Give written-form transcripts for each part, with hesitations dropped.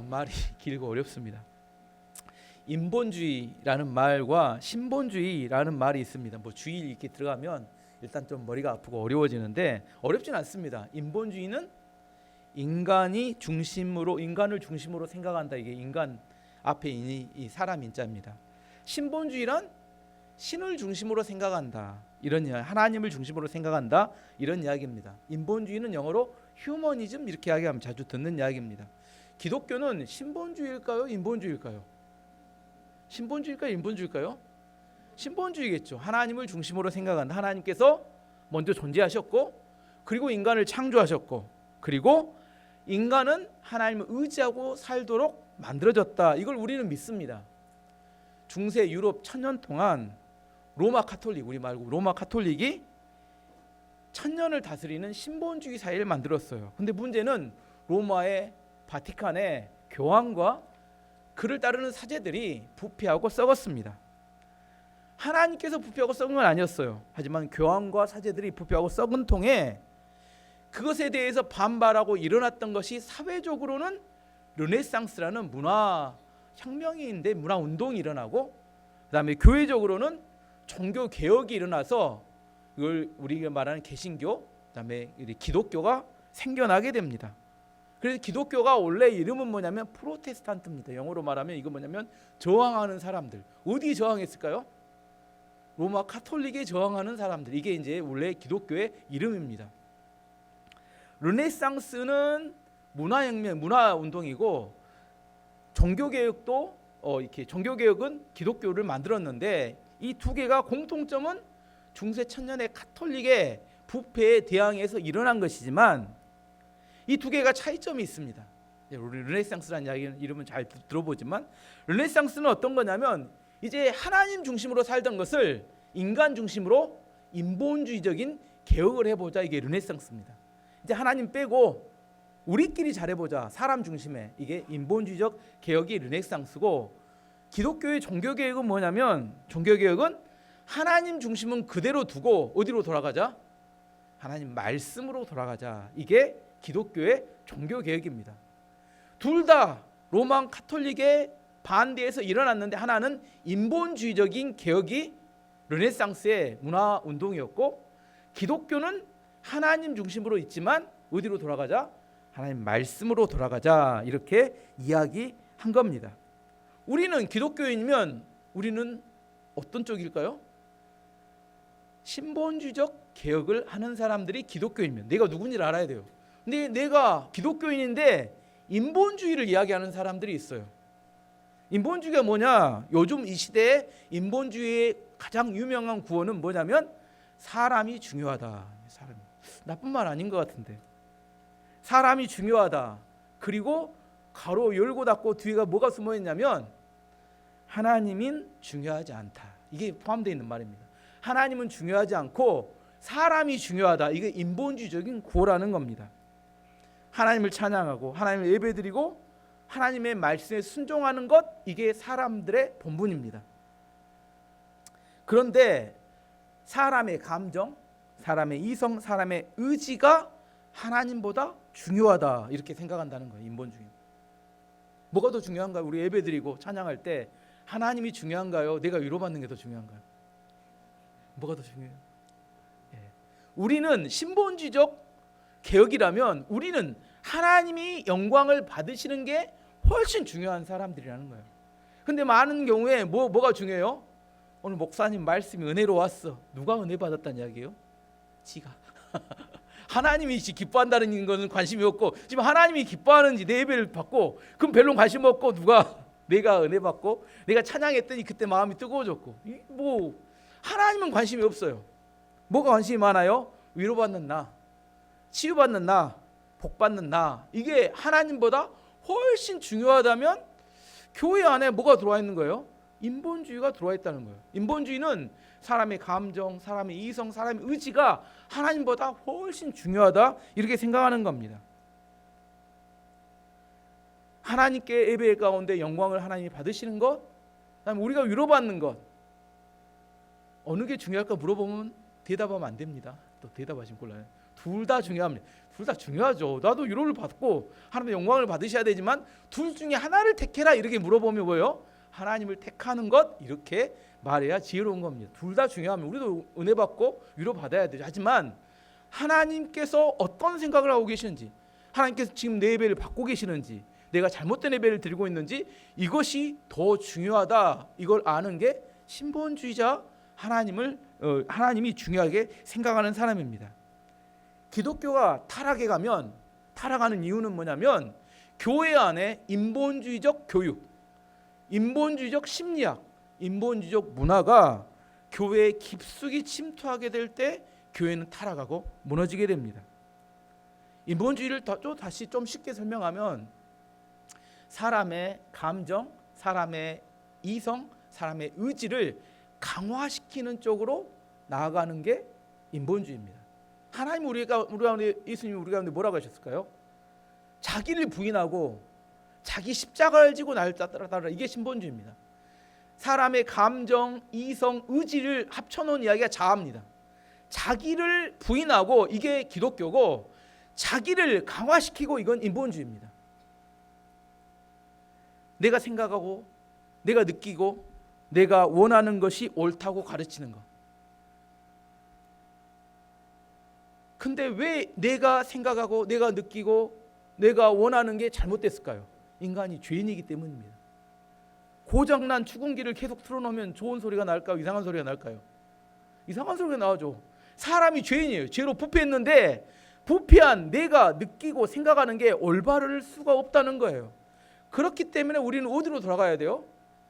말이 길고 어렵습니다. 인본주의라는 말과 신본주의라는 말이 있습니다. 뭐 주의 이렇게 들어가면 일단 좀 머리가 아프고 어려워지는데 어렵진 않습니다. 인본주의는 인간을 중심으로 생각한다. 이게 인간 앞에 이 사람 인자입니다. 신본주의란 신을 중심으로 생각한다. 이런 이야기, 하나님을 중심으로 생각한다. 이런 이야기입니다. 인본주의는 영어로 휴머니즘 이렇게 이야기하면 자주 듣는 이야기입니다. 기독교는 신본주의일까요? 인본주의일까요? 신본주의일까요? 인본주의일까요? 신본주의겠죠. 하나님을 중심으로 생각한다. 하나님께서 먼저 존재하셨고 그리고 인간을 창조하셨고 그리고 인간은 하나님을 의지하고 살도록 만들어졌다. 이걸 우리는 믿습니다. 중세 유럽 1000년 동안 로마 카톨릭, 우리 말고 로마 카톨릭이 1000년을 다스리는 신본주의 사회를 만들었어요. 근데 문제는 로마의 바티칸의 교황과 그를 따르는 사제들이 부패하고 썩었습니다. 하나님께서 부패하고 썩은 건 아니었어요. 하지만 교황과 사제들이 부패하고 썩은 통에 그것에 대해서 반발하고 일어났던 것이 사회적으로는 르네상스라는 문화 혁명인데 문화 운동이 일어나고 그다음에 교회적으로는 종교 개혁이 일어나서 이걸 우리가 말하는 개신교, 그다음에 기독교가 생겨나게 됩니다. 그래서 기독교가 원래 이름은 뭐냐면 프로테스탄트입니다. 영어로 말하면 이거 뭐냐면 저항하는 사람들. 어디 저항했을까요? 로마 카톨릭에 저항하는 사람들. 이게 이제 원래 기독교의 이름입니다. 르네상스는 문화혁명, 문화운동이고 종교개혁도 이렇게 종교개혁은 기독교를 만들었는데 이 두 개가 공통점은 중세 천년의 카톨릭의 부패에 대항해서 일어난 것이지만 이 두 개가 차이점이 있습니다. 우리 르네상스라는 이야기는 이름은 잘 들어보지만 르네상스는 어떤 거냐면 이제 하나님 중심으로 살던 것을 인간 중심으로 인본주의적인 개혁을 해보자. 이게 르네상스입니다. 이제 하나님 빼고 우리끼리 잘해보자. 사람 중심에. 이게 인본주의적 개혁이 르네상스고 기독교의 종교개혁은 뭐냐면 종교개혁은 하나님 중심은 그대로 두고 어디로 돌아가자? 하나님 말씀으로 돌아가자. 이게 기독교의 종교개혁입니다. 둘 다 로마 카톨릭의 반대에서 일어났는데 하나는 인본주의적인 개혁이 르네상스의 문화운동이었고 기독교는 하나님 중심으로 있지만 어디로 돌아가자? 하나님 말씀으로 돌아가자. 이렇게 이야기한 겁니다. 우리는 기독교인이면 우리는 어떤 쪽일까요? 신본주의적 개혁을 하는 사람들이 기독교인이면 내가 누군지를 알아야 돼요. 근데 내가 기독교인인데 인본주의를 이야기하는 사람들이 있어요. 인본주의가 뭐냐? 요즘 이 시대에 인본주의의 가장 유명한 구호는 뭐냐면 사람이 중요하다. 사람이. 나쁜 말 아닌 것 같은데. 사람이 중요하다. 그리고 가로 열고 닫고 뒤가 뭐가 숨어 있냐면 하나님은 중요하지 않다. 이게 포함되어 있는 말입니다. 하나님은 중요하지 않고 사람이 중요하다. 이게 인본주의적인 구호라는 겁니다. 하나님을 찬양하고 하나님을 예배드리고 하나님의 말씀에 순종하는 것, 이게 사람들의 본분입니다. 그런데 사람의 감정, 사람의 이성, 사람의 의지가 하나님보다 중요하다. 이렇게 생각한다는 거예요. 인본주의. 뭐가 더 중요한가요? 우리 예배드리고 찬양할 때 하나님이 중요한가요? 내가 위로받는 게 더 중요한가요? 뭐가 더 중요해요? 우리는 신본주의적 개혁이라면 우리는 하나님이 영광을 받으시는 게 훨씬 중요한 사람들이라는 거예요. 근데 많은 경우에 뭐가 중요해요? 오늘 목사님 말씀이 은혜로 왔어. 누가 은혜 받았다는 이야기예요? 지가. 하나님이 기뻐한다는 것은 관심이 없고 지금 하나님이 기뻐하는지 내 예배를 받고 그럼 별로 관심 없고 내가 은혜 받고 내가 찬양했더니 그때 마음이 뜨거워졌고 하나님은 관심이 없어요. 뭐가 관심이 많아요? 위로받는 나, 치유받는 나, 복받는 나. 이게 하나님보다 훨씬 중요하다면 교회 안에 뭐가 들어와 있는 거예요? 인본주의가 들어와 있다는 거예요. 인본주의는 사람의 감정, 사람의 이성, 사람의 의지가 하나님보다 훨씬 중요하다. 이렇게 생각하는 겁니다. 하나님께 예배 가운데 영광을 하나님이 받으시는 것, 그다음에 우리가 위로받는 것, 어느 게 중요할까 물어보면 대답하면 안 됩니다. 또 대답하시면 곤란해요. 둘 다 중요합니다. 둘 다 중요하죠. 나도 위로를 받고 하나님의 영광을 받으셔야 되지만 둘 중에 하나를 택해라 이렇게 물어보면 뭐예요? 하나님을 택하는 것 이렇게 말해야 지혜로운 겁니다. 둘 다 중요하면 우리도 은혜 받고 위로 받아야 되죠. 하지만 하나님께서 어떤 생각을 하고 계시는지, 하나님께서 지금 내 예배를 받고 계시는지, 내가 잘못된 예배를 드리고 있는지 이것이 더 중요하다. 이걸 아는 게 신본주의자 하나님이 중요하게 생각하는 사람입니다. 기독교가 타락하는 이유는 뭐냐면 교회 안에 인본주의적 교육, 인본주의적 심리학, 인본주의적 문화가 교회에 깊숙이 침투하게 될 때 교회는 타락하고 무너지게 됩니다. 인본주의를 다시 좀 쉽게 설명하면 사람의 감정, 사람의 이성, 사람의 의지를 강화시키는 쪽으로 나아가는 게 인본주의입니다. 하나님 예수님 우리 가운데 뭐라고 하셨을까요? 자기를 부인하고 자기 십자가를 지고 나를 따르라. 이게 신본주의입니다. 사람의 감정, 이성, 의지를 합쳐놓은 이야기가 자아입니다. 자기를 부인하고 이게 기독교고, 자기를 강화시키고 이건 인본주의입니다. 내가 생각하고 내가 느끼고 내가 원하는 것이 옳다고 가르치는 것. 근데 왜 내가 생각하고 내가 느끼고 내가 원하는 게 잘못됐을까요? 인간이 죄인이기 때문입니다. 고장난 축음기를 계속 틀어놓으면 좋은 소리가 날까요? 이상한 소리가 날까요? 이상한 소리가 나오죠. 사람이 죄인이에요. 죄로 부패했는데 부패한 내가 느끼고 생각하는 게 올바를 수가 없다는 거예요. 그렇기 때문에 우리는 어디로 돌아가야 돼요?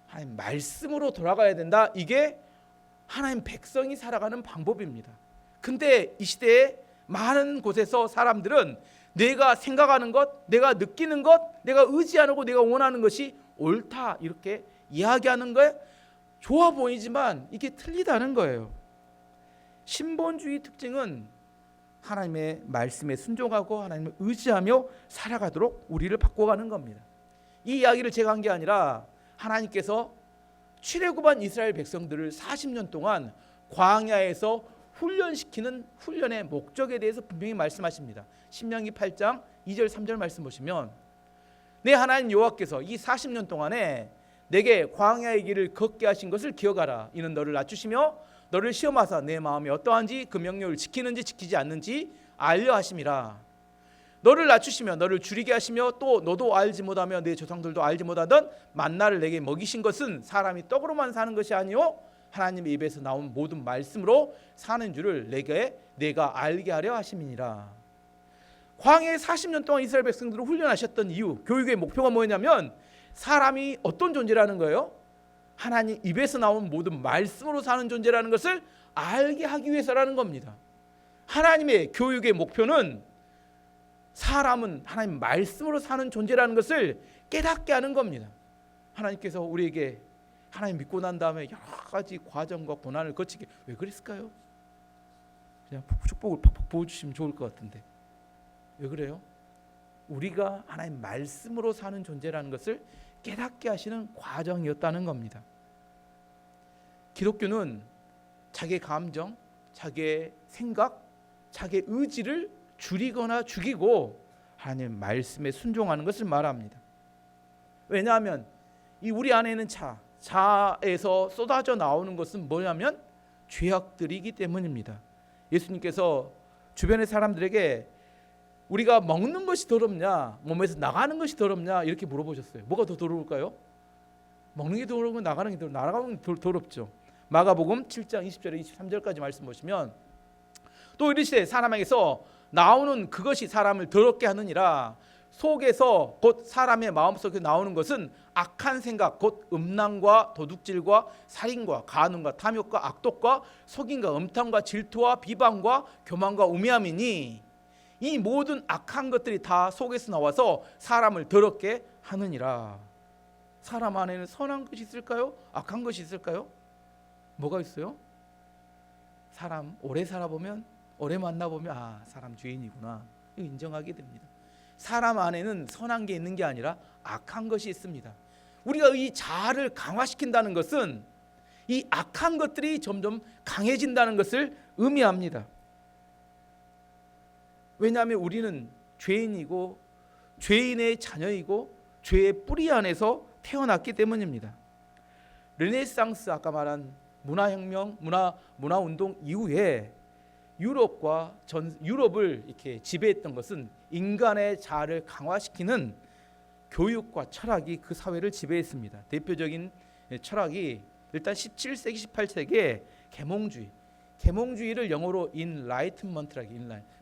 하나님 말씀으로 돌아가야 된다. 이게 하나님 백성이 살아가는 방법입니다. 근데 이 시대에 많은 곳에서 사람들은 내가 생각하는 것, 내가 느끼는 것, 내가 의지하고 내가 원하는 것이 옳다 이렇게 이야기하는 거에 좋아 보이지만 이게 틀리다는 거예요. 신본주의 특징은 하나님의 말씀에 순종하고 하나님을 의지하며 살아가도록 우리를 바꿔가는 겁니다. 이 이야기를 제가 한 게 아니라 하나님께서 출애굽한 이스라엘 백성들을 40년 동안 광야에서 훈련시키는 훈련의 목적에 대해서 분명히 말씀하십니다. 신명기 8장 2절 3절 말씀 보시면 내 하나님 여호와께서 이 40년 동안에 내게 광야의 길을 걷게 하신 것을 기억하라. 이는 너를 낮추시며 너를 시험하사 내 마음이 어떠한지 그 명령을 지키는지 지키지 않는지 알려 하심이라. 너를 낮추시며 너를 줄이게 하시며 또 너도 알지 못하며 내 조상들도 알지 못하던 만나를 내게 먹이신 것은 사람이 떡으로만 사는 것이 아니요 하나님의 입에서 나온 모든 말씀으로 사는 줄을 내가 알게 하려 하심이니라. 광야에 40년 동안 이스라엘 백성들을 훈련하셨던 이유, 교육의 목표가 뭐냐면 사람이 어떤 존재라는 거예요? 하나님 입에서 나온 모든 말씀으로 사는 존재라는 것을 알게 하기 위해서라는 겁니다. 하나님의 교육의 목표는 사람은 하나님 말씀으로 사는 존재라는 것을 깨닫게 하는 겁니다. 하나님께서 우리에게 하나님 믿고 난 다음에 여러 가지 과정과 고난을 거치게 왜 그랬을까요? 그냥 축복을 팍팍 부어주시면 좋을 것 같은데 왜 그래요? 우리가 하나님 말씀으로 사는 존재라는 것을 깨닫게 하시는 과정이었다는 겁니다. 기독교는 자기의 감정, 자기의 생각, 자기의 의지를 줄이거나 죽이고 하나님 말씀에 순종하는 것을 말합니다. 왜냐하면 이 우리 안에 있는 자에서 쏟아져 나오는 것은 뭐냐면 죄악들이기 때문입니다. 예수님께서 주변의 사람들에게 우리가 먹는 것이 더럽냐 몸에서 나가는 것이 더럽냐 이렇게 물어보셨어요. 뭐가 더 더러울까요? 먹는 게 더러운 건 나가는 게 나가는 게 더럽죠. 마가복음 7장 20절에 23절까지 말씀 보시면 또 이르시되 사람에게서 나오는 그것이 사람을 더럽게 하느니라. 속에서 곧 사람의 마음속에 나오는 것은 악한 생각 곧 음란과 도둑질과 살인과 간음과 탐욕과 악독과 속임과 음탕과 질투와 비방과 교만과 우매함이니 이 모든 악한 것들이 다 속에서 나와서 사람을 더럽게 하느니라. 사람 안에는 선한 것이 있을까요? 악한 것이 있을까요? 뭐가 있어요? 사람 오래 살아보면 오래 만나보면 사람 죄인이구나 이거 인정하게 됩니다. 사람 안에는 선한 게 있는 게 아니라 악한 것이 있습니다. 우리가 이 자아를 강화시킨다는 것은 이 악한 것들이 점점 강해진다는 것을 의미합니다. 왜냐하면 우리는 죄인이고 죄인의 자녀이고 죄의 뿌리 안에서 태어났기 때문입니다. 르네상스, 아까 말한 문화혁명, 문화운동 이후에 유럽을 이렇게 지배했던 것은 인간의 자아를 강화시키는 교육과 철학이 그 사회를 지배했습니다. 대표적인 철학이 일단 17세기, 18세기에 계몽주의를 영어로 인라이트먼트라고,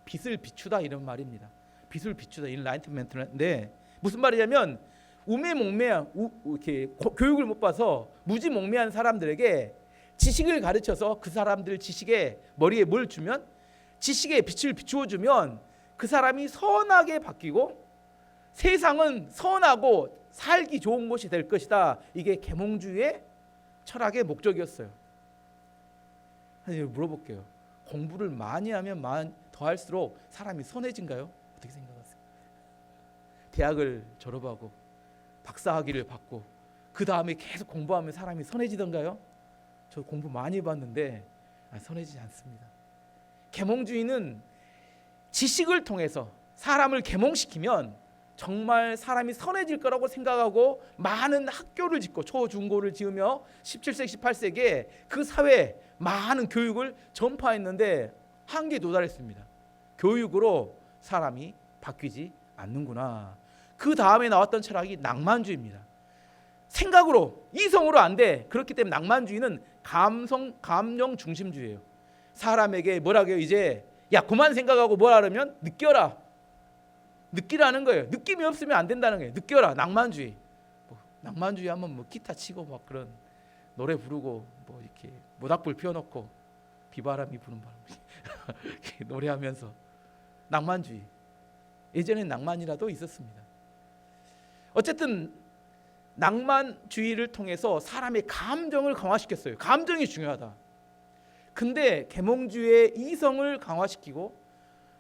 빛을 비추다 이런 말입니다. 빛을 비추다, 인라이트먼트인데 무슨 말이냐면 이렇게 교육을 못 봐서 무지몽매한 사람들에게 지식을 가르쳐서 그 사람들 지식에 머리에 뭘 주면, 지식에 빛을 비추어 주면 그 사람이 선하게 바뀌고 세상은 선하고 살기 좋은 곳이 될 것이다. 이게 계몽주의의 철학의 목적이었어요. 물어볼게요. 공부를 많이 하면 더 할수록 사람이 선해진가요? 어떻게 생각하세요? 대학을 졸업하고 박사학위를 받고 그 다음에 계속 공부하면 사람이 선해지던가요? 저 공부 많이 해봤는데 선해지지 않습니다. 계몽주의는 지식을 통해서 사람을 계몽시키면 정말 사람이 선해질 거라고 생각하고 많은 학교를 짓고 초중고를 지으며 17세기 18세기에 그 사회에 많은 교육을 전파했는데 한계에 도달했습니다. 교육으로 사람이 바뀌지 않는구나. 그 다음에 나왔던 철학이 낭만주의입니다. 생각으로, 이성으로 안 돼. 그렇기 때문에 낭만주의는 감정 중심주의예요. 사람에게 뭐라고 해요? 이제 야 그만 생각하고 뭐라 그러면 느끼라는 거예요. 느낌이 없으면 안 된다는 거예요. 느껴라. 낭만주의. 낭만주의 하면 기타 치고 막 그런 노래 부르고 이렇게 모닥불 피워놓고 비바람이 부는 바람 노래하면서 낭만주의. 예전엔 낭만이라도 있었습니다. 어쨌든 낭만주의를 통해서 사람의 감정을 강화시켰어요. 감정이 중요하다. 근데 계몽주의의 이성을 강화시키고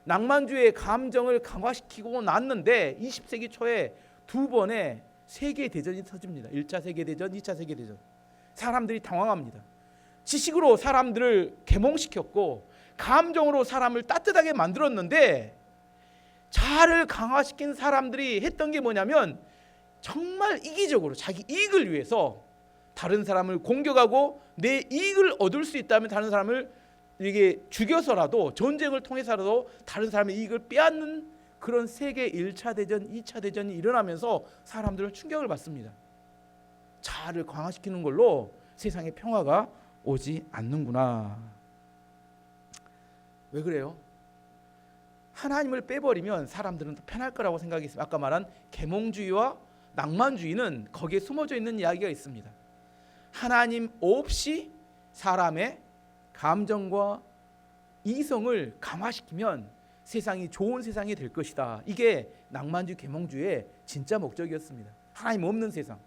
낭만주의의 감정을 강화시키고 났는데 20세기 초에 두 번의 세계 대전이 터집니다. 1차 세계대전, 2차 세계대전. 사람들이 당황합니다. 지식으로 사람들을 계몽시켰고 감정으로 사람을 따뜻하게 만들었는데 자아를 강화시킨 사람들이 했던 게 뭐냐면 정말 이기적으로 자기 이익을 위해서 다른 사람을 공격하고 내 이익을 얻을 수 있다면 다른 사람을 이게 죽여서라도 전쟁을 통해서라도 다른 사람의 이익을 빼앗는 그런 세계 1차 대전, 2차 대전이 일어나면서 사람들은 충격을 받습니다. 자아를 강화시키는 걸로 세상에 평화가 오지 않는구나. 왜 그래요? 하나님을 빼버리면 사람들은 더 편할 거라고 생각했습니다. 아까 말한 계몽주의와 낭만주의는 거기에 숨어져 있는 이야기가 있습니다. 하나님 없이 사람의 감정과 이성을 강화시키면 세상이 좋은 세상이 될 것이다. 이게 낭만주의, 계몽주의의 진짜 목적이었습니다. 하나님 없는 세상.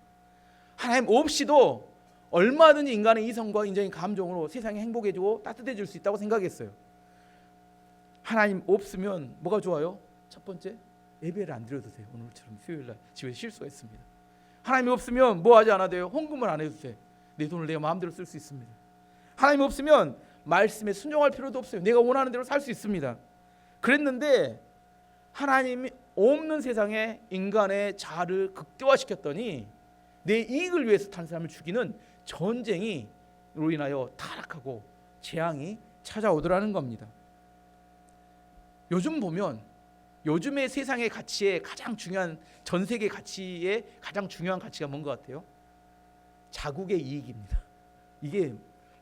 하나님 없이도 얼마든지 인간의 이성과 인정의 감정으로 세상이 행복해지고 따뜻해질 수 있다고 생각했어요. 하나님 없으면 뭐가 좋아요? 첫 번째, 예배를 안 드려도 돼요. 오늘처럼 수요일날 집에서 쉴 수가 있습니다. 하나님이 없으면 뭐 하지 않아도 돼요? 헌금을 안 해도 돼. 내 돈을 내가 마음대로 쓸 수 있습니다. 하나님 없으면 말씀에 순종할 필요도 없어요. 내가 원하는 대로 살 수 있습니다. 그랬는데 하나님이 없는 세상에 인간의 자아를 극대화시켰더니 내 이익을 위해서 다른 사람을 죽이는 전쟁이로 인하여 타락하고 재앙이 찾아오더라는 겁니다. 요즘 보면 요즘의 세상의 가치에 가장 중요한, 전 세계 가치의 가장 중요한 가치가 뭔 것 같아요? 자국의 이익입니다. 이게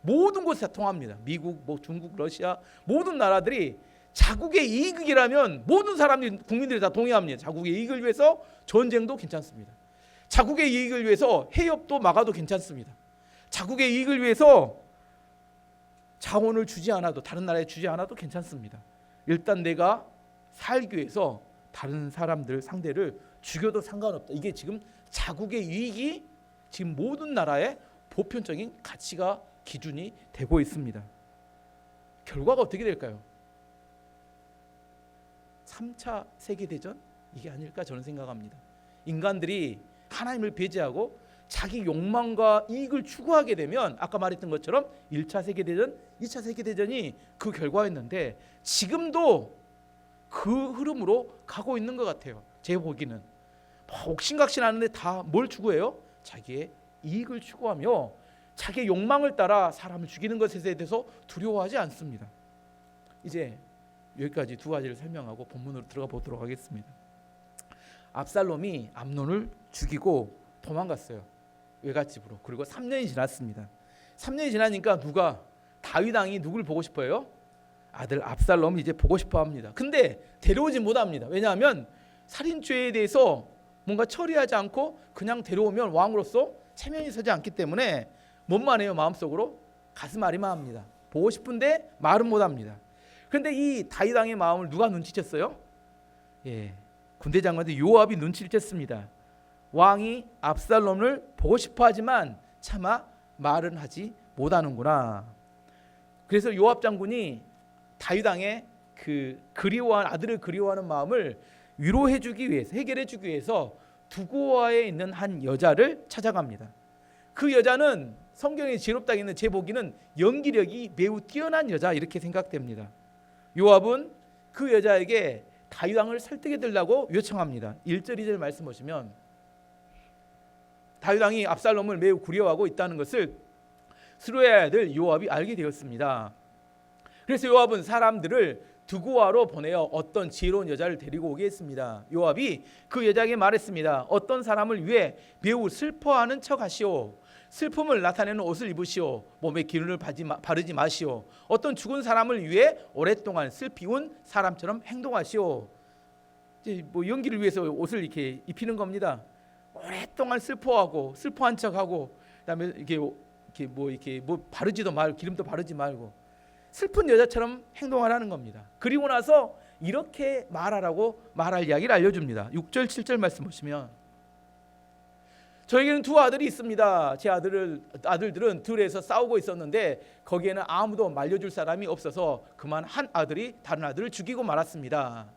모든 곳에 다 통합니다. 미국, 중국, 러시아 모든 나라들이 자국의 이익이라면 모든 사람들이, 국민들이 다 동의합니다. 자국의 이익을 위해서 전쟁도 괜찮습니다. 자국의 이익을 위해서 해협도 막아도 괜찮습니다. 자국의 이익을 위해서 자원을 주지 않아도, 다른 나라에 주지 않아도 괜찮습니다. 일단 내가 살기 위해서 다른 사람들 상대를 죽여도 상관없다. 이게 지금 자국의 이익이 지금 모든 나라의 보편적인 가치가 기준이 되고 있습니다. 결과가 어떻게 될까요? 3차 세계대전? 이게 아닐까 저는 생각합니다. 인간들이 하나님을 배제하고 자기 욕망과 이익을 추구하게 되면 아까 말했던 것처럼 1차 세계대전, 2차 세계대전이 그 결과였는데 지금도 그 흐름으로 가고 있는 것 같아요. 제 보기는 옥신각신하는데 다 뭘 추구해요? 자기의 이익을 추구하며 자기의 욕망을 따라 사람을 죽이는 것에 대해서 두려워하지 않습니다. 이제 여기까지 두 가지를 설명하고 본문으로 들어가 보도록 하겠습니다. 압살롬이 암논을 죽이고 도망갔어요. 외갓집으로. 그리고 3년이 지났습니다. 3년이 지나니까 다윗 왕이 누굴 보고 싶어요? 아들 압살롬을 이제 보고 싶어 합니다. 근데 데려오지 못합니다. 왜냐하면 살인죄에 대해서 뭔가 처리하지 않고 그냥 데려오면 왕으로서 체면이 서지 않기 때문에 뭔만 해요? 마음속으로 가슴 아리만 합니다. 보고 싶은데 말은 못합니다. 그런데 이 다윗 왕의 마음을 누가 눈치챘어요? 군대 장관들 요압이 눈치를 챘습니다. 왕이 압살롬을 보고 싶어하지만 차마 말은 하지 못하는구나. 그래서 요압 장군이 다윗 왕의 그 아들을 그리워하는 마음을 위로해주기 위해서, 해결해주기 위해서 두고아에 있는 한 여자를 찾아갑니다. 그 여자는 성경에 지롭다고 있는 제 보기는 연기력이 매우 뛰어난 여자 이렇게 생각됩니다. 요압은 그 여자에게 다윗 왕을 설득해 달라고 요청합니다. 1절 2절 말씀 보시면 다윗 왕이 압살롬을 매우 그리워하고 있다는 것을 스루야의 아들 요압이 알게 되었습니다. 그래서 요압은 사람들을 두고아로 보내어 어떤 지혜로운 여자를 데리고 오게 했습니다. 요압이 그 여자에게 말했습니다. 어떤 사람을 위해 매우 슬퍼하는 척하시오. 슬픔을 나타내는 옷을 입으시오. 몸에 기름을 바르지 마시오. 어떤 죽은 사람을 위해 오랫동안 슬피운 사람처럼 행동하시오. 이제 연기를 위해서 옷을 이렇게 입히는 겁니다. 오랫동안 슬퍼한 척하고, 그다음에 이렇게 바르지도 말고 기름도 바르지 말고 슬픈 여자처럼 행동하라는 겁니다. 그리고 나서 이렇게 말하라고 말할 이야기를 알려줍니다. 6절 7절 말씀 보시면 저에게는 두 아들이 있습니다. 제 아들들은 들에서 싸우고 있었는데 거기에는 아무도 말려줄 사람이 없어서 그만 한 아들이 다른 아들을 죽이고 말았습니다.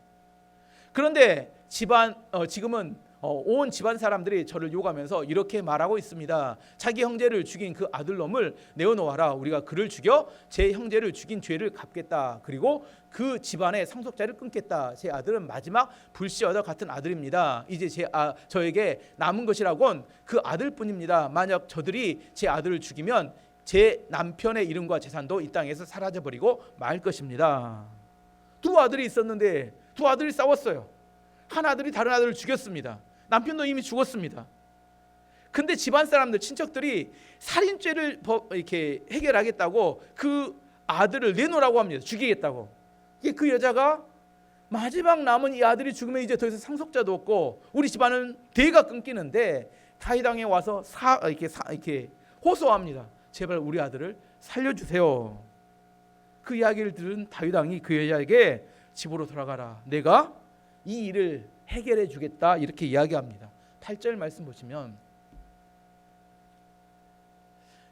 그런데 지금은 온 집안 사람들이 저를 욕하면서 이렇게 말하고 있습니다. 자기 형제를 죽인 그 아들놈을 내어놓아라. 우리가 그를 죽여 제 형제를 죽인 죄를 갚겠다. 그리고 그 집안의 상속자를 끊겠다. 제 아들은 마지막 불시와도 같은 아들입니다. 이제 저에게 남은 것이라곤 그 아들뿐입니다. 만약 저들이 제 아들을 죽이면 제 남편의 이름과 재산도 이 땅에서 사라져버리고 말 것입니다. 두 아들이 있었는데 두 아들이 싸웠어요. 한 아들이 다른 아들을 죽였습니다. 남편도 이미 죽었습니다. 근데 집안 사람들, 친척들이 살인죄를 이렇게 해결하겠다고 그 아들을 내놓으라고 합니다. 죽이겠다고. 이게 그 여자가 마지막 남은 이 아들이 죽으면 이제 더 이상 상속자도 없고 우리 집안은 대가 끊기는데 다윗 왕에 와서 이렇게 호소합니다. 제발 우리 아들을 살려주세요. 그 이야기를 들은 다윗 왕이 그 여자에게 집으로 돌아가라. 내가 이 일을 해결해 주겠다 이렇게 이야기합니다. 8절 말씀 보시면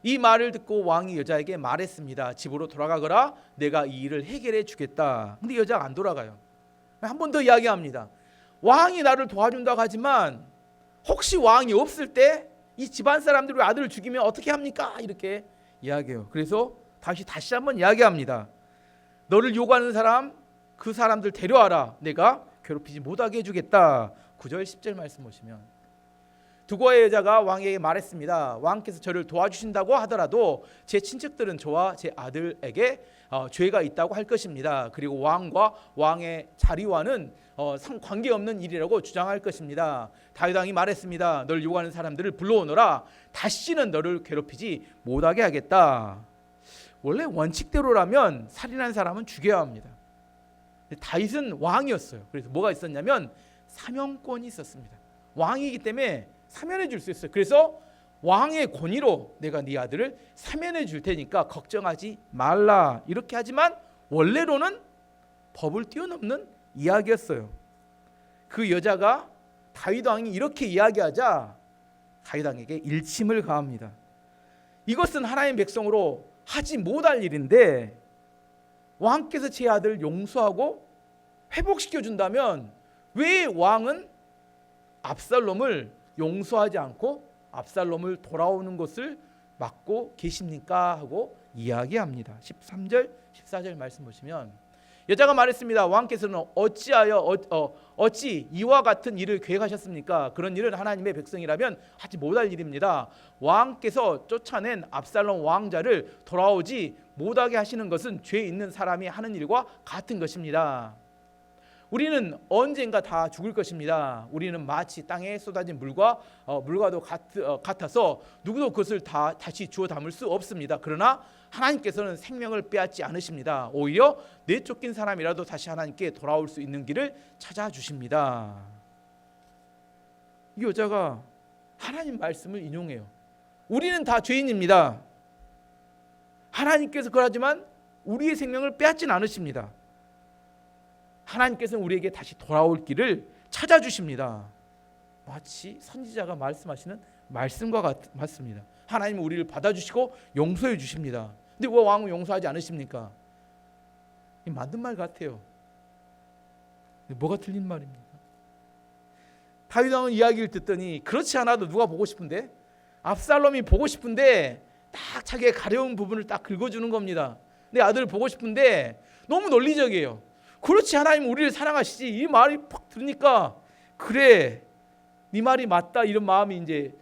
이 말을 듣고 왕이 여자에게 말했습니다. 집으로 돌아가거라. 내가 이 일을 해결해 주겠다. 근데 여자가 안 돌아가요. 한 번 더 이야기합니다. 왕이 나를 도와준다고 하지만 혹시 왕이 없을 때 이 집안 사람들이 아들을 죽이면 어떻게 합니까? 이렇게 이야기해요. 그래서 다시 한번 이야기합니다. 너를 요구하는 사람, 그 사람들 데려와라. 내가 괴롭히지 못하게 해주겠다. 9절 10절 말씀 보시면 두고아의 여자가 왕에게 말했습니다. 왕께서 저를 도와주신다고 하더라도 제 친척들은 저와 제 아들에게 죄가 있다고 할 것입니다. 그리고 왕과 왕의 자리와는 관계없는 일이라고 주장할 것입니다. 다윗 왕이 말했습니다. 널 요구하는 사람들을 불러오너라. 다시는 너를 괴롭히지 못하게 하겠다. 원래 원칙대로라면 살인한 사람은 죽여야 합니다. 다윗은 왕이었어요. 그래서 뭐가 있었냐면 사면권이 있었습니다. 왕이기 때문에 사면해 줄 수 있어요. 그래서 왕의 권위로 내가 네 아들을 사면해 줄 테니까 걱정하지 말라 이렇게 하지만 원래로는 법을 뛰어넘는 이야기였어요. 그 여자가 다윗 왕이 이렇게 이야기하자 다윗 왕에게 일침을 가합니다. 이것은 하나님의 백성으로 하지 못할 일인데 왕께서 제 아들을 용서하고 회복시켜 준다면 왜 왕은 압살롬을 용서하지 않고 압살롬을 돌아오는 것을 막고 계십니까? 하고 이야기합니다. 13절 14절 말씀 보시면 여자가 말했습니다. 왕께서는 어찌 이와 같은 일을 계획하셨습니까? 그런 일은 하나님의 백성이라면 하지 못할 일입니다. 왕께서 쫓아낸 압살롬 왕자를 돌아오지 못하게 하시는 것은 죄 있는 사람이 하는 일과 같은 것입니다. 우리는 언젠가 다 죽을 것입니다. 우리는 마치 땅에 쏟아진 물과도 같아서 누구도 그것을 다시 주워 담을 수 없습니다. 그러나 하나님께서는 생명을 빼앗지 않으십니다. 오히려 내쫓긴 사람이라도 다시 하나님께 돌아올 수 있는 길을 찾아주십니다. 이 여자가 하나님 말씀을 인용해요. 우리는 다 죄인입니다. 하나님께서 그러지만 우리의 생명을 빼앗지는 않으십니다. 하나님께서는 우리에게 다시 돌아올 길을 찾아주십니다. 마치 선지자가 말씀하시는 말씀과 같습니다. 하나님은 우리를 받아주시고 용서해 주십니다. 근데 왜 왕은 용서하지 않으십니까? 만든 말 같아요. 뭐가 틀린 말입니까? 다윗 왕은 이야기를 듣더니 그렇지 않아도 누가 보고 싶은데? 압살롬이 보고 싶은데 딱 자기의 가려운 부분을 딱 긁어주는 겁니다. 내 아들을 보고 싶은데 너무 논리적이에요. 그렇지, 하나님 우리를 사랑하시지. 이 말이 팍 들으니까 그래, 네 말이 맞다, 이런 마음이 이제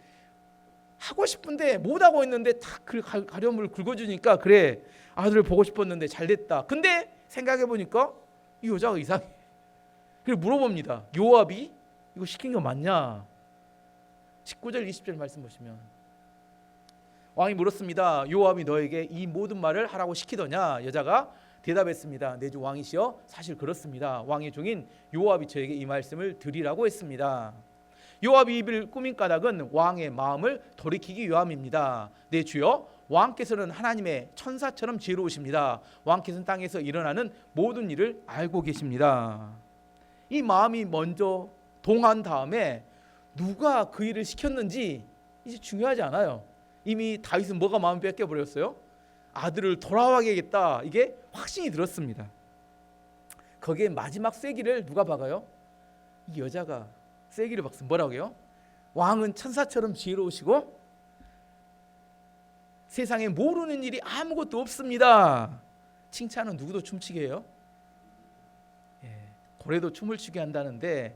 하고 싶은데 못하고 있는데 딱 그 가려움을 긁어주니까 그래, 아들을 보고 싶었는데 잘됐다. 근데 생각해보니까 이 여자가 이상해. 그래서 물어봅니다. 요압이 이거 시킨 거 맞냐? 19절 20절 말씀 보시면 왕이 물었습니다. 요압이 너에게 이 모든 말을 하라고 시키더냐? 여자가 대답했습니다. 내 주 왕이시여, 사실 그렇습니다. 왕의 종인 요압이 저에게 이 말씀을 드리라고 했습니다. 요압이 입을 꾸민 까닭은 왕의 마음을 돌이키기 위함입니다. 내 주여, 왕께서는 하나님의 천사처럼 지혜로우십니다. 왕께서는 땅에서 일어나는 모든 일을 알고 계십니다. 이 마음이 먼저 동한 다음에 누가 그 일을 시켰는지 이제 중요하지 않아요. 이미 다윗은 뭐가 마음을 뺏겨버렸어요? 아들을 돌아와야겠다, 이게 확신이 들었습니다. 거기에 마지막 쐐기를 누가 박아요? 이 여자가 쐐기를 박습니다. 뭐라고요? 왕은 천사처럼 지혜로우시고 세상에 모르는 일이 아무것도 없습니다. 칭찬은 누구도 춤추게 해요? 고래도 춤을 추게 한다는데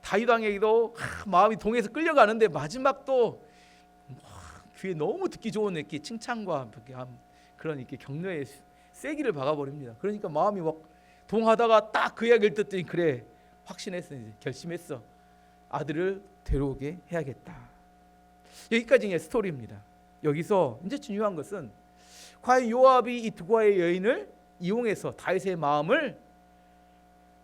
다윗 왕에게도 마음이 동해서 끌려가는데 마지막 또 귀에 너무 듣기 좋은 이렇게 칭찬과 그런 이렇게 격려의 쐐기를 박아버립니다. 그러니까 마음이 막 동하다가 딱 그 이야기를 듣더니 그래, 확신했어, 이제 결심했어. 아들을 데려오게 해야겠다. 여기까지의 스토리입니다. 여기서 이제 중요한 것은 과연 요압이 이 두고아의 여인을 이용해서 다윗의 마음을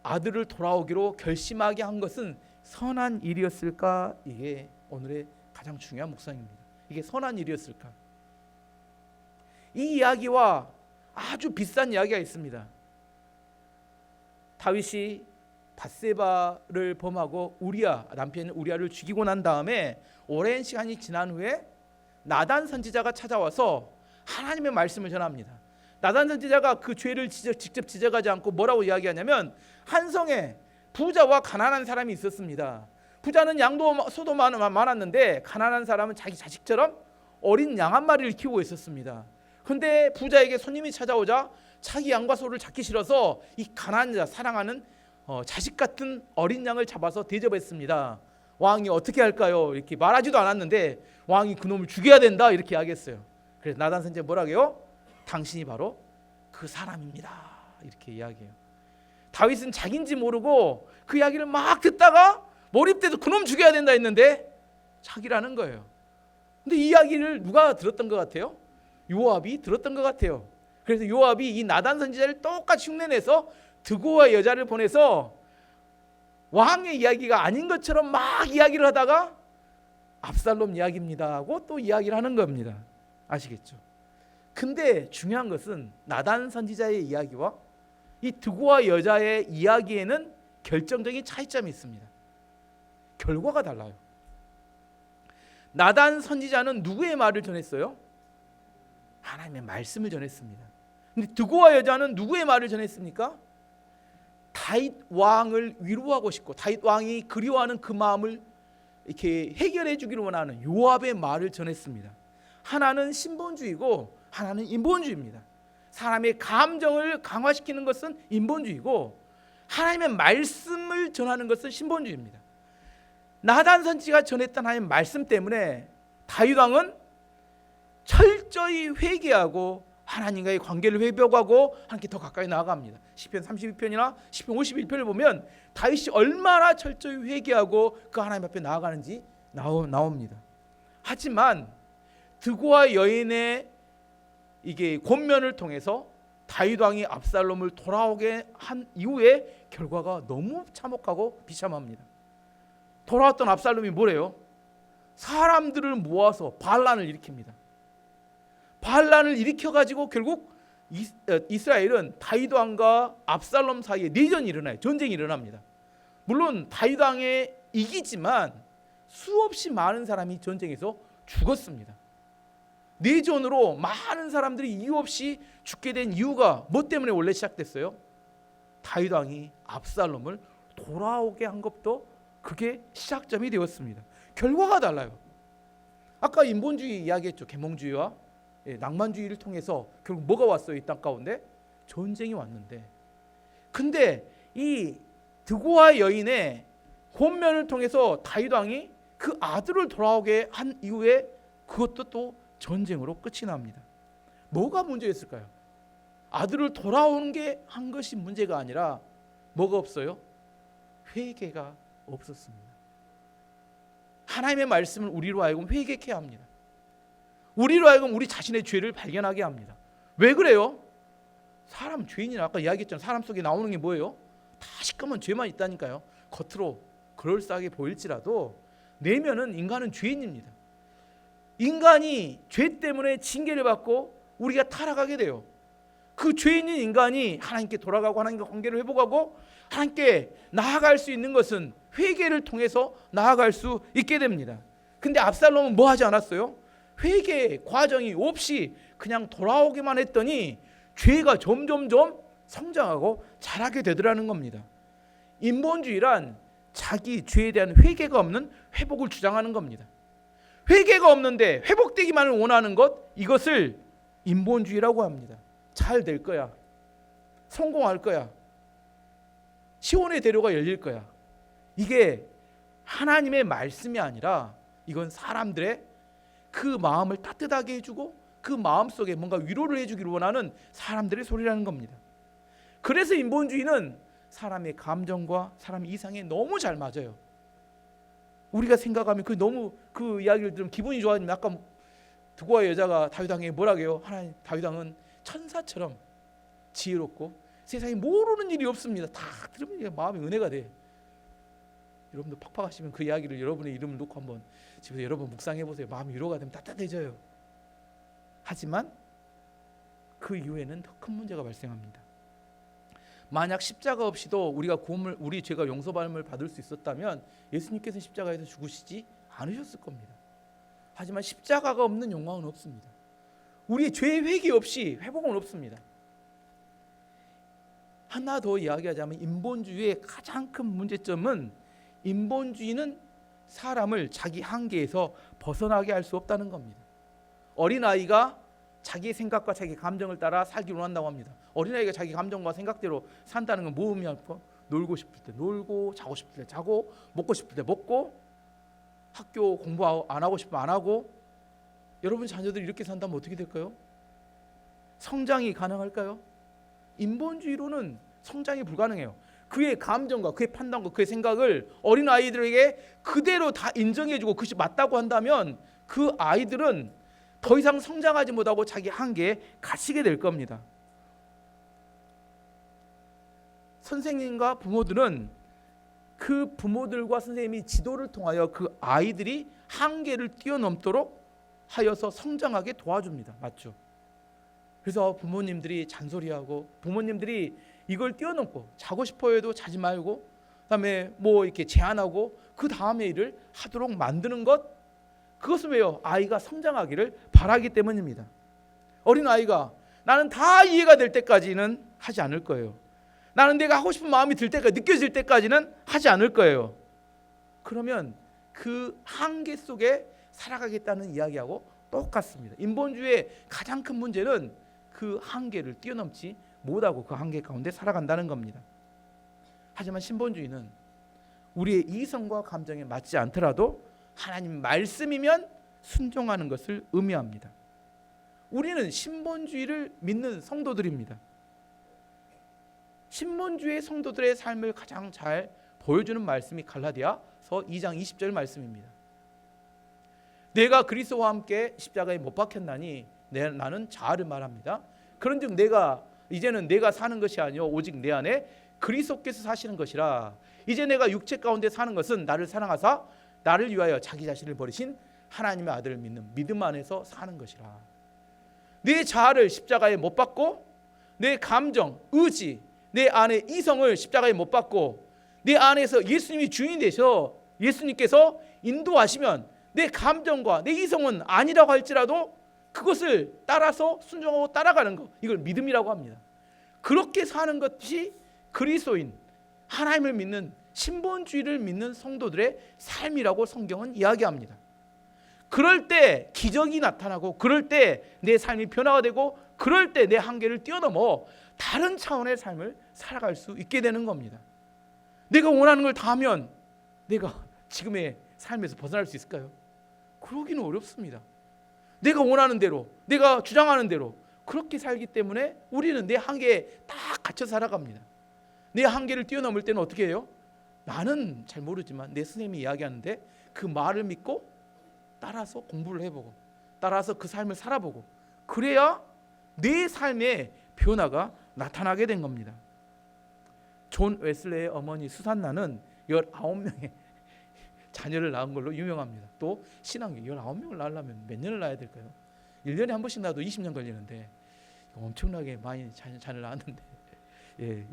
아들을 돌아오기로 결심하게 한 것은 선한 일이었을까? 이게 오늘의 가장 중요한 묵상입니다. 이게 선한 일이었을까? 이 이야기와 아주 비슷한 이야기가 있습니다. 다윗이 밧세바를 범하고 남편 우리아를 죽이고 난 다음에 오랜 시간이 지난 후에 나단 선지자가 찾아와서 하나님의 말씀을 전합니다. 나단 선지자가 그 죄를 직접 지적하지 않고 뭐라고 이야기하냐면, 한 성에 부자와 가난한 사람이 있었습니다. 부자는 양도 소도 많았는데 가난한 사람은 자기 자식처럼 어린 양 한 마리를 키우고 있었습니다. 근데 부자에게 손님이 찾아오자 자기 양과 소를 잡기 싫어서 이 가난한 자, 사랑하는 자식 같은 어린 양을 잡아서 대접했습니다. 왕이 어떻게 할까요? 이렇게 말하지도 않았는데 왕이 그놈을 죽여야 된다, 이렇게 이야기했어요. 그래서 나단 선지자 뭐라고 해요? 당신이 바로 그 사람입니다, 이렇게 이야기해요. 다윗은 자기인지 모르고 그 이야기를 막 듣다가 몰입돼서 그놈 죽여야 된다 했는데 자기라는 거예요. 근데 이 이야기를 누가 들었던 것 같아요? 요압이 들었던 것 같아요. 그래서 요압이 이 나단 선지자를 똑같이 흉내내서 드고와 여자를 보내서 왕의 이야기가 아닌 것처럼 막 이야기를 하다가 압살롬 이야기입니다 하고 또 이야기를 하는 겁니다. 아시겠죠? 근데 중요한 것은 나단 선지자의 이야기와 이 드고와 여자의 이야기에는 결정적인 차이점이 있습니다. 결과가 달라요. 나단 선지자는 누구의 말을 전했어요? 하나님의 말씀을 전했습니다. 근데 드고와 여자는 누구의 말을 전했습니까? 다윗 왕을 위로하고 싶고 다윗 왕이 그리워하는 그 마음을 이렇게 해결해 주기를 원하는 요압의 말을 전했습니다. 하나는 신본주의고 하나는 인본주의입니다. 사람의 감정을 강화시키는 것은 인본주의고, 하나님의 말씀을 전하는 것은 신본주의입니다. 나단 선지가 전했던 하나님의 말씀 때문에 다윗 왕은 철저히 회개하고 하나님과의 관계를 회복하고 하나님께 더 가까이 나아갑니다. 시편 32편이나 시편 51편을 보면 다윗이 얼마나 철저히 회개하고 그 하나님 앞에 나아가는지 나옵니다. 하지만 드고와 여인의 이게 권면을 통해서 다윗 왕이 압살롬을 돌아오게 한 이후에 결과가 너무 참혹하고 비참합니다. 돌아왔던 압살롬이 뭐래요? 사람들을 모아서 반란을 일으킵니다. 반란을 일으켜가지고 결국 이스라엘은 다윗 왕과 압살롬 사이에 내전이 일어나요. 전쟁이 일어납니다. 물론 다윗 왕에 이기지만 수없이 많은 사람이 전쟁에서 죽었습니다. 내전으로 많은 사람들이 이유 없이 죽게 된 이유가 뭐 때문에 원래 시작됐어요? 다윗 왕이 압살롬을 돌아오게 한 것도 그게 시작점이 되었습니다. 결과가 달라요. 아까 인본주의 이야기했죠. 계몽주의와 낭만주의를 통해서 결국 뭐가 왔어요? 이 땅 가운데 전쟁이 왔는데, 근데 이 드고와 여인의 권면을 통해서 다윗 왕이 그 아들을 돌아오게 한 이후에 그것도 또 전쟁으로 끝이 납니다. 뭐가 문제였을까요? 아들을 돌아오는 게 한 것이 문제가 아니라 뭐가 없어요? 회개가 없었습니다. 하나님의 말씀을 우리로 하여금 회개케 합니다. 우리로 하여금 우리 자신의 죄를 발견하게 합니다. 왜 그래요? 사람 죄인이나 아까 이야기했잖아요. 사람 속에 나오는 게 뭐예요? 다 시커먼 죄만 있다니까요. 겉으로 그럴싸하게 보일지라도 내면은 인간은 죄인입니다. 인간이 죄 때문에 징계를 받고 우리가 타락하게 돼요. 그 죄인인 인간이 하나님께 돌아가고 하나님과 관계를 회복하고 하나님께 나아갈 수 있는 것은 회개를 통해서 나아갈 수 있게 됩니다. 근데 압살롬은 뭐 하지 않았어요? 회개 과정이 없이 그냥 돌아오기만 했더니 죄가 점점점 성장하고 자라게 되더라는 겁니다. 인본주의란 자기 죄에 대한 회개가 없는 회복을 주장하는 겁니다. 회개가 없는데 회복되기만을 원하는 것, 이것을 인본주의라고 합니다. 잘 될 거야, 성공할 거야, 시온의 대로가 열릴 거야. 이게 하나님의 말씀이 아니라 이건 사람들의 그 마음을 따뜻하게 해주고 그 마음속에 뭔가 위로를 해주기를 원하는 사람들의 소리라는 겁니다. 그래서 인본주의는 사람의 감정과 사람의 이상에 너무 잘 맞아요. 우리가 생각하면 너무 그 이야기를 들으면 기분이 좋아지면, 아까 두고와 여자가 다윗 왕에게 뭐라고 해요? 하나님, 다윗 왕은 천사처럼 지혜롭고 세상에 모르는 일이 없습니다. 다 들으면 마음이 은혜가 돼. 여러분도 팍팍하시면 그 이야기를 여러분의 이름을 놓고 한번 집에서 여러분 묵상해 보세요. 마음이 위로가 되면 따뜻해져요. 하지만 그 이후에는 더 큰 문제가 발생합니다. 만약 십자가 없이도 우리 죄가 용서받음을 받을 수 있었다면 예수님께서 십자가에서 죽으시지 않으셨을 겁니다. 하지만 십자가가 없는 영광은 없습니다. 우리의 죄 회개 없이 회복은 없습니다. 하나 더 이야기하자면 인본주의의 가장 큰 문제점은 인본주의는 사람을 자기 한계에서 벗어나게 할 수 없다는 겁니다. 어린아이가 자기 생각과 자기 감정을 따라 살기를 원한다고 합니다. 어린아이가 자기 감정과 생각대로 산다는 건 뭐 의미할까? 놀고 싶을 때 놀고, 자고 싶을 때 자고, 먹고 싶을 때 먹고, 학교 공부 안 하고 싶으면 안 하고. 여러분 자녀들이 이렇게 산다면 어떻게 될까요? 성장이 가능할까요? 인본주의로는 성장이 불가능해요. 그의 감정과 그의 판단과 그의 생각을 어린아이들에게 그대로 다 인정해주고 그것이 맞다고 한다면 그 아이들은 더 이상 성장하지 못하고 자기 한계에 갇히게 될 겁니다. 선생님과 부모들은 그 부모들과 선생님이 지도를 통하여 그 아이들이 한계를 뛰어넘도록 하여서 성장하게 도와줍니다. 맞죠? 그래서 부모님들이 잔소리하고 부모님들이 이걸 뛰어넘고 자고 싶어 해도 자지 말고 그다음에 뭐 이렇게 제한하고 그 다음에 일을 하도록 만드는 것, 그것은 왜요? 아이가 성장하기를 바라기 때문입니다. 어린아이가 나는 다 이해가 될 때까지는 하지 않을 거예요. 나는 내가 하고 싶은 마음이 들 때까지, 느껴질 때까지는 하지 않을 거예요. 그러면 그 한계 속에 살아가겠다는 이야기하고 똑같습니다. 인본주의의 가장 큰 문제는 그 한계를 뛰어넘지 못하고 그 한계 가운데 살아간다는 겁니다. 하지만 신본주의는 우리의 이성과 감정에 맞지 않더라도 하나님 말씀이면 순종하는 것을 의미합니다. 우리는 신본주의를 믿는 성도들입니다. 신본주의 성도들의 삶을 가장 잘 보여주는 말씀이 갈라디아서 2장 20절 말씀입니다. 내가 그리스도와 함께 십자가에 못 박혔나니 나는 자아를 말합니다. 그런즉 이제는 내가 사는 것이 아니요 오직 내 안에 그리스도께서 사시는 것이라. 이제 내가 육체 가운데 사는 것은 나를 사랑하사 나를 위하여 자기 자신을 버리신 하나님의 아들을 믿는 믿음 안에서 사는 것이라. 내 자아를 십자가에 못 박고 내 감정, 의지, 내 안의 이성을 십자가에 못 박고 내 안에서 예수님이 주인 되셔 예수님께서 인도하시면 내 감정과 내 이성은 아니라고 할지라도 그것을 따라서 순종하고 따라가는 것, 이걸 믿음이라고 합니다. 그렇게 사는 것이 그리스도인, 하나님을 믿는 신본주의를 믿는 성도들의 삶이라고 성경은 이야기합니다. 그럴 때 기적이 나타나고, 그럴 때 내 삶이 변화가 되고, 그럴 때 내 한계를 뛰어넘어 다른 차원의 삶을 살아갈 수 있게 되는 겁니다. 내가 원하는 걸 다 하면 내가 지금의 삶에서 벗어날 수 있을까요? 그러기는 어렵습니다. 내가 원하는 대로, 내가 주장하는 대로 그렇게 살기 때문에 우리는 내 한계에 딱 갇혀 살아갑니다. 내 한계를 뛰어넘을 때는 어떻게 해요? 나는 잘 모르지만 내 선생님이 이야기하는데 그 말을 믿고 따라서 공부를 해보고 따라서 그 삶을 살아보고, 그래야 내 삶의 변화가 나타나게 된 겁니다. 존 웨슬레의 어머니 수산나는 19명의 자녀를 낳은 걸로 유명합니다. 또 신앙교 19명을 낳으려면 몇 년을 낳아야 될까요? 1년에 한 번씩 낳아도 20년 걸리는데 엄청나게 많이 자녀를 낳았는데,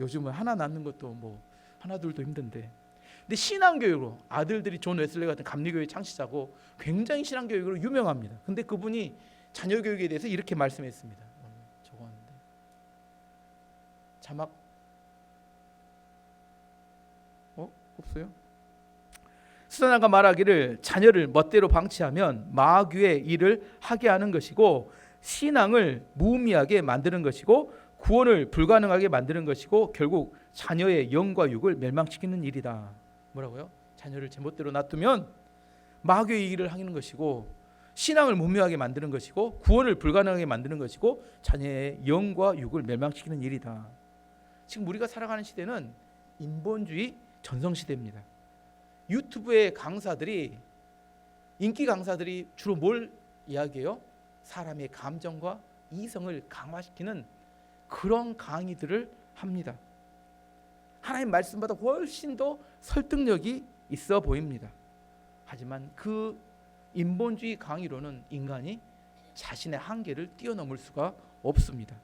요즘은 하나 낳는 것도 뭐 하나 둘도 힘든데, 근데 신앙교육으로 아들들이 존 웨슬레 같은 감리교회 창시자고 굉장히 신앙교육으로 유명합니다. 근데 그분이 자녀 교육에 대해서 이렇게 말씀했습니다. 적었는데 자막 없어요? 수산나가 말하기를 자녀를 멋대로 방치하면 마귀의 일을 하게 하는 것이고, 신앙을 무의미하게 만드는 것이고, 구원을 불가능하게 만드는 것이고, 결국 자녀의 영과 육을 멸망시키는 일이다. 뭐라고요? 자녀를 제멋대로 놔두면 마귀의 일을 하는 것이고, 신앙을 무의미하게 만드는 것이고, 구원을 불가능하게 만드는 것이고, 자녀의 영과 육을 멸망시키는 일이다. 지금 우리가 살아가는 시대는 인본주의 전성시대입니다. 유튜브의 강사들이, 인기 강사들이 주로 뭘 이야기해요? 사람의 감정과 이성을 강화시키는 그런 강의들을 합니다. 하나님 말씀보다 훨씬 더 설득력이 있어 보입니다. 하지만 그 인본주의 강의로는 인간이 자신의 한계를 뛰어넘을 수가 없습니다.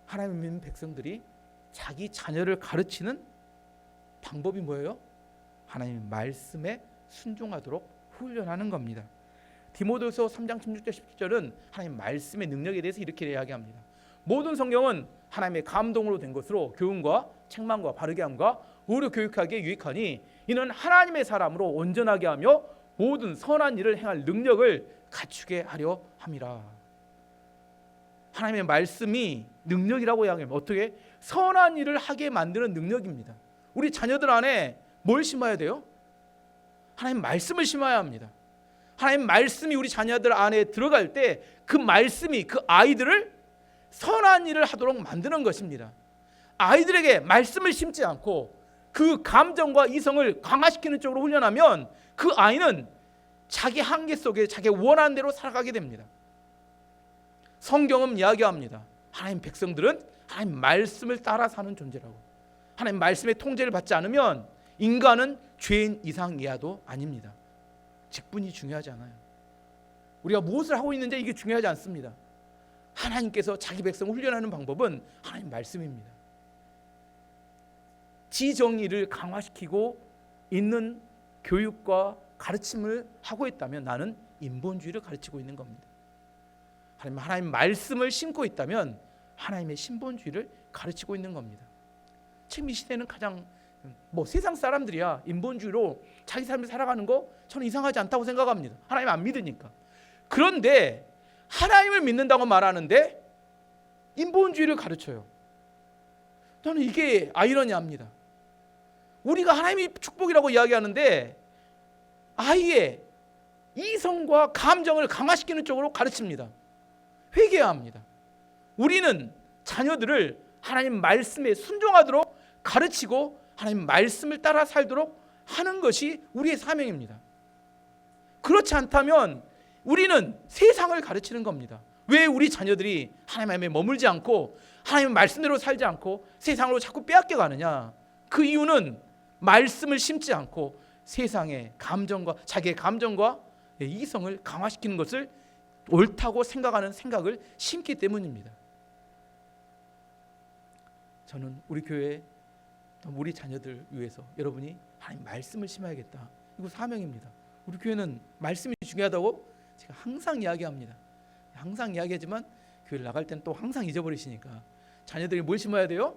하나님 믿는 백성들이 자기 자녀를 가르치는 방법이 뭐예요? 하나님의 말씀에 순종하도록 훈련하는 겁니다. 디모데후서 3장 16절 17절은 하나님 말씀의 능력에 대해서 이렇게 이야기합니다. 모든 성경은 하나님의 감동으로 된 것으로 교훈과 책망과 바르게 함과 의로 교육하기에 유익하니 이는 하나님의 사람으로 온전하게 하며 모든 선한 일을 행할 능력을 갖추게 하려 함이라. 하나님의 말씀이 능력이라고 이야기합니다. 어떻게? 선한 일을 하게 만드는 능력입니다. 우리 자녀들 안에 뭘 심어야 돼요? 하나님 말씀을 심어야 합니다. 하나님 말씀이 우리 자녀들 안에 들어갈 때 그 말씀이 그 아이들을 선한 일을 하도록 만드는 것입니다. 아이들에게 말씀을 심지 않고 그 감정과 이성을 강화시키는 쪽으로 훈련하면 그 아이는 자기 한계 속에 자기 원하는 대로 살아가게 됩니다. 성경은 이야기합니다. 하나님 백성들은 하나님 말씀을 따라 사는 존재라고. 하나님 말씀의 통제를 받지 않으면 인간은 죄인 이상 이하도 아닙니다. 직분이 중요하지 않아요. 우리가 무엇을 하고 있는지 이게 중요하지 않습니다. 하나님께서 자기 백성을 훈련하는 방법은 하나님 말씀입니다. 지정의를 강화시키고 있는 교육과 가르침을 하고 있다면 나는 인본주의를 가르치고 있는 겁니다. 하나님 말씀을 심고 있다면 하나님의 신본주의를 가르치고 있는 겁니다. 지금 이 시대는 가장 세상 사람들이야 인본주의로 자기 삶을 살아가는 거 저는 이상하지 않다고 생각합니다. 하나님 안 믿으니까. 그런데 하나님을 믿는다고 말하는데 인본주의를 가르쳐요. 저는 이게 아이러니합니다. 우리가 하나님이 축복이라고 이야기하는데 아이의 이성과 감정을 강화시키는 쪽으로 가르칩니다. 회개해야 합니다. 우리는 자녀들을 하나님 말씀에 순종하도록 가르치고 하나님 말씀을 따라 살도록 하는 것이 우리의 사명입니다. 그렇지 않다면 우리는 세상을 가르치는 겁니다. 왜 우리 자녀들이 하나님 마음에 머물지 않고 하나님 말씀대로 살지 않고 세상으로 자꾸 빼앗겨 가느냐? 그 이유는 말씀을 심지 않고 세상의 감정과 자기의 감정과 이성을 강화시키는 것을 옳다고 생각하는 생각을 심기 때문입니다. 저는 우리 교회 우리 자녀들 위해서 여러분이 하나님 말씀을 심어야겠다. 이거 사명입니다. 우리 교회는 말씀이 중요하다고 제가 항상 이야기합니다. 항상 이야기하지만 교회를 나갈 때는 또 항상 잊어버리시니까 자녀들이 뭘 심어야 돼요?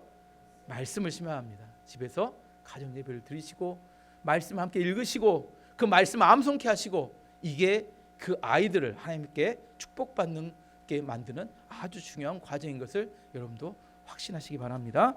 말씀을 심어야 합니다. 집에서 가정 예배를 드리시고 말씀 함께 읽으시고 그 말씀 암송케 하시고 이게 그 아이들을 하나님께 축복받는 게 만드는 아주 중요한 과정인 것을 여러분도 확신하시기 바랍니다.